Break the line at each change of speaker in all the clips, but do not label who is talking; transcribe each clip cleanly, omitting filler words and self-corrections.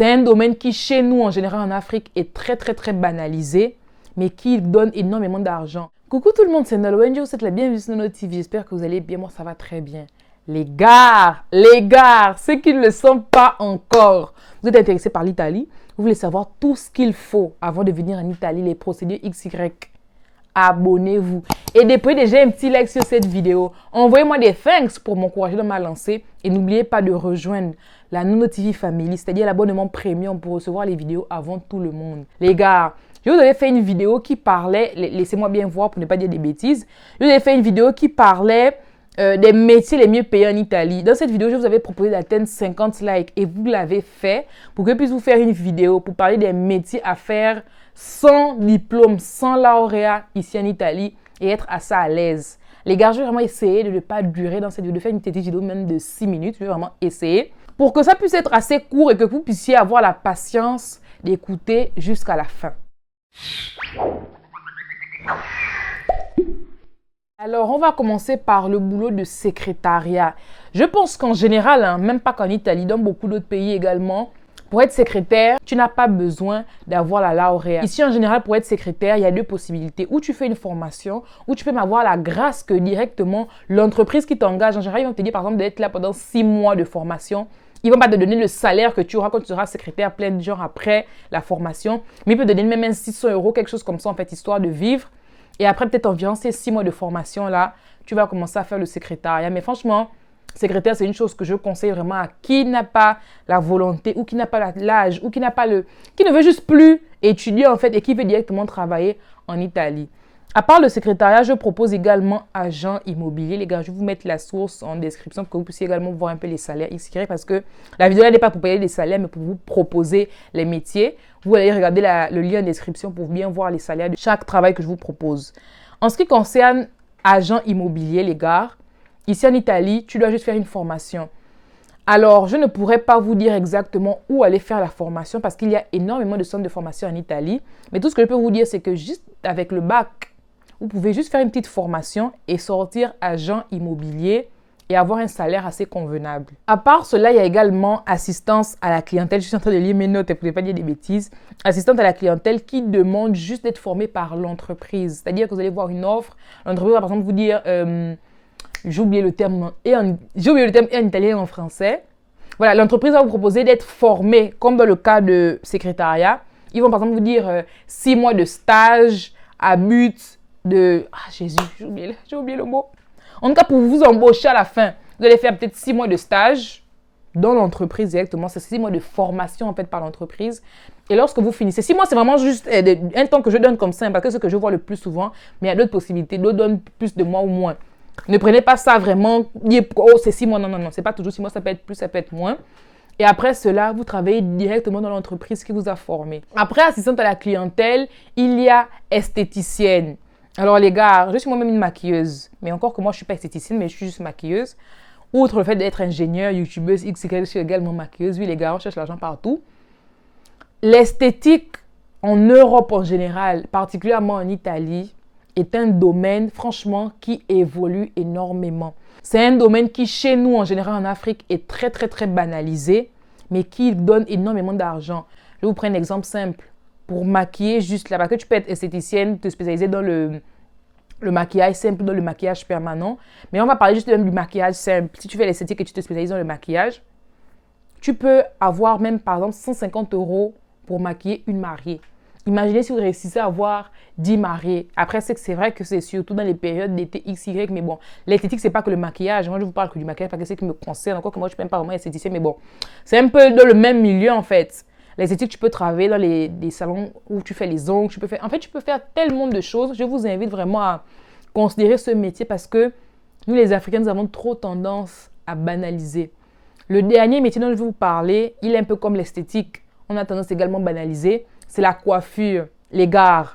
C'est un domaine qui, chez nous, en général en Afrique, est très banalisé, mais qui donne énormément d'argent. Coucou tout le monde, c'est Nolwenjo, vous êtes la bienvenue sur notre TV. J'espère que vous allez bien, moi ça va très bien. Les gars, ceux qui ne le sont pas encore, vous êtes intéressés par l'Italie, vous voulez savoir tout ce qu'il faut avant de venir en Italie, les procédures XY. Abonnez-vous et déposez déjà un petit like sur cette vidéo. Envoyez-moi des thanks pour m'encourager dans ma lancée et n'oubliez pas de rejoindre la Nono TV Family, c'est-à-dire l'abonnement premium pour recevoir les vidéos avant tout le monde. Les gars, je vous avais fait une vidéo qui parlait, laissez-moi bien voir pour ne pas dire des bêtises, je vous avais fait une vidéo qui parlait des métiers les mieux payés en Italie. Dans cette vidéo, je vous avais proposé d'atteindre 50 likes et vous l'avez fait pour que je puisse vous faire une vidéo pour parler des métiers à faire sans diplôme, sans lauréat ici en Italie et être assez à l'aise. Les gars, je vais vraiment essayer de ne pas durer dans cette vidéo, de faire une petite vidéo même de 6 minutes. Je vais vraiment essayer pour que ça puisse être assez court et que vous puissiez avoir la patience d'écouter jusqu'à la fin. Alors, on va commencer par le boulot de secrétariat. Je pense qu'en général, même pas qu'en Italie, dans beaucoup d'autres pays également, pour être secrétaire, tu n'as pas besoin d'avoir la lauréat. Ici, en général, pour être secrétaire, il y a deux possibilités. Ou tu fais une formation, ou tu peux m'avoir la grâce que directement l'entreprise qui t'engage, en général, ils vont te dire, par exemple, d'être là pendant 6 mois de formation. Ils ne vont pas te donner le salaire que tu auras quand tu seras secrétaire plein de jours après la formation. Mais ils peuvent te donner même 600 €, quelque chose comme ça, en fait, histoire de vivre. Et après, peut-être environ ces 6 mois de formation-là, tu vas commencer à faire le secrétariat. Mais franchement, secrétaire, c'est une chose que je conseille vraiment à qui n'a pas la volonté ou qui n'a pas l'âge ou qui ne veut juste plus étudier en fait et qui veut directement travailler en Italie. À part le secrétariat, je propose également agent immobilier. Les gars, je vais vous mettre la source en description pour que vous puissiez également voir un peu les salaires XY parce que la vidéo n'est pas pour payer les salaires mais pour vous proposer les métiers. Vous allez regarder le lien en description pour bien voir les salaires de chaque travail que je vous propose. En ce qui concerne agent immobilier, les gars, ici en Italie, tu dois juste faire une formation. Alors, je ne pourrais pas vous dire exactement où aller faire la formation parce qu'il y a énormément de centres de formation en Italie. Mais tout ce que je peux vous dire, c'est que juste avec le bac, vous pouvez juste faire une petite formation et sortir agent immobilier et avoir un salaire assez convenable. À part cela, il y a également assistance à la clientèle. Je suis en train de lire mes notes et pour ne pas dire des bêtises. Assistante à la clientèle qui demande juste d'être formée par l'entreprise. C'est-à-dire que vous allez voir une offre. L'entreprise va par exemple vous dire... j'ai oublié le terme et en italien et en français. Voilà, l'entreprise va vous proposer d'être formé, comme dans le cas de secrétariat. Ils vont par exemple vous dire 6 mois de stage à but de... Ah Jésus, j'ai oublié le mot. En tout cas, pour vous embaucher à la fin, vous allez faire peut-être 6 mois de stage dans l'entreprise directement. C'est 6 mois de formation en fait par l'entreprise. Et lorsque vous finissez, 6 mois, c'est vraiment juste un temps que je donne comme ça, parce que c'est ce que je vois le plus souvent. Mais il y a d'autres possibilités, d'autres donnent plus de mois ou moins. Ne prenez pas ça vraiment, oh c'est 6 mois, non, c'est pas toujours 6 mois, ça peut être plus, ça peut être moins. Et après cela, vous travaillez directement dans l'entreprise qui vous a formé. Après assistante à la clientèle, il y a esthéticienne. Alors les gars, je suis moi-même une maquilleuse, mais encore que moi je suis pas esthéticienne, mais je suis juste maquilleuse. Outre le fait d'être ingénieure, youtubeuse, XY, je suis également maquilleuse. Oui les gars, on cherche l'argent partout. L'esthétique en Europe en général, particulièrement en Italie, est un domaine, franchement, qui évolue énormément. C'est un domaine qui, chez nous, en général, en Afrique, est très banalisé, mais qui donne énormément d'argent. Je vais vous prendre un exemple simple. Pour maquiller juste là, parce que tu peux être esthéticienne, te spécialiser dans le maquillage simple, dans le maquillage permanent. Mais on va parler juste même du maquillage simple. Si tu fais l'esthétique et tu te spécialises dans le maquillage, tu peux avoir même, par exemple, 150 € pour maquiller une mariée. Imaginez si vous réussissez à avoir 10 mariés. Après, c'est vrai que c'est surtout dans les périodes d'été XY, mais bon, l'esthétique, c'est pas que le maquillage. Moi, je vous parle que du maquillage parce que c'est ce qui me concerne. Encore que moi, je ne suis même pas vraiment esthéticienne, mais bon, c'est un peu dans le même milieu, en fait. L'esthétique, tu peux travailler dans des salons où tu fais les ongles. En fait, tu peux faire tellement de choses. Je vous invite vraiment à considérer ce métier parce que nous, les Africains, nous avons trop tendance à banaliser. Le dernier métier dont je vais vous parler, il est un peu comme l'esthétique. On a tendance également à banaliser. C'est la coiffure, les gars.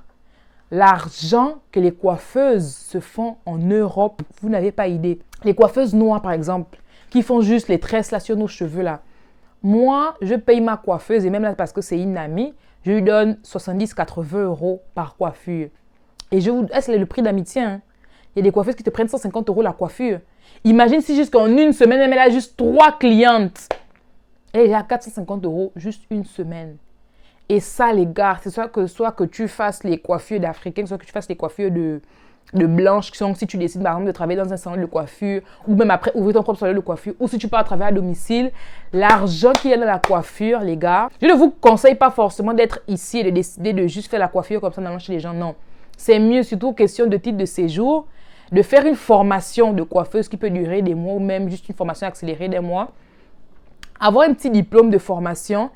L'argent que les coiffeuses se font en Europe, vous n'avez pas idée. Les coiffeuses noires, par exemple, qui font juste les tresses là sur nos cheveux là. Moi, je paye ma coiffeuse, et même là parce que c'est une amie, je lui donne 70-80 € par coiffure. Et c'est le prix d'amitié. Hein. Il y a des coiffeuses qui te prennent 150 € la coiffure. Imagine si jusqu'en une semaine, elle a juste 3 clientes. Elle est à 450 € juste une semaine. Et ça, les gars, c'est soit que tu fasses les coiffures d'Africains, soit que tu fasses les coiffures de blanches, qui sont, si tu décides par exemple de travailler dans un salon de coiffure, ou même après ouvrir ton propre salon de coiffure, ou si tu pars travailler à domicile, l'argent qu'il y a dans la coiffure, les gars, je ne vous conseille pas forcément d'être ici et de décider de juste faire la coiffure comme ça dans chez les gens, non. C'est mieux, surtout question de titre de séjour, de faire une formation de coiffeuse qui peut durer des mois, ou même juste une formation accélérée des mois, avoir un petit diplôme de formation.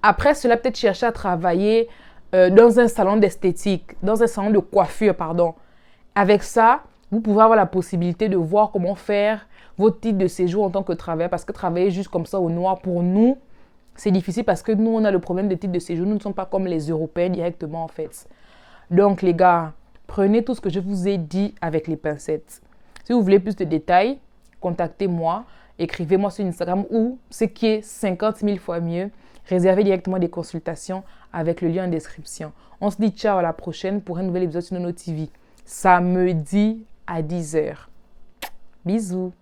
Après cela, peut-être chercher à travailler dans un salon d'esthétique, dans un salon de coiffure, pardon. Avec ça, vous pouvez avoir la possibilité de voir comment faire votre titre de séjour en tant que travailleur. Parce que travailler juste comme ça au noir, pour nous, c'est difficile parce que nous, on a le problème de titre de séjour. Nous ne sommes pas comme les Européens directement, en fait. Donc, les gars, prenez tout ce que je vous ai dit avec les pincettes. Si vous voulez plus de détails, contactez-moi. Écrivez-moi sur Instagram ou, ce qui est 50 000 fois mieux, réservez directement des consultations avec le lien en description. On se dit ciao à la prochaine pour un nouvel épisode sur Nono TV. Samedi à 10 h. Bisous.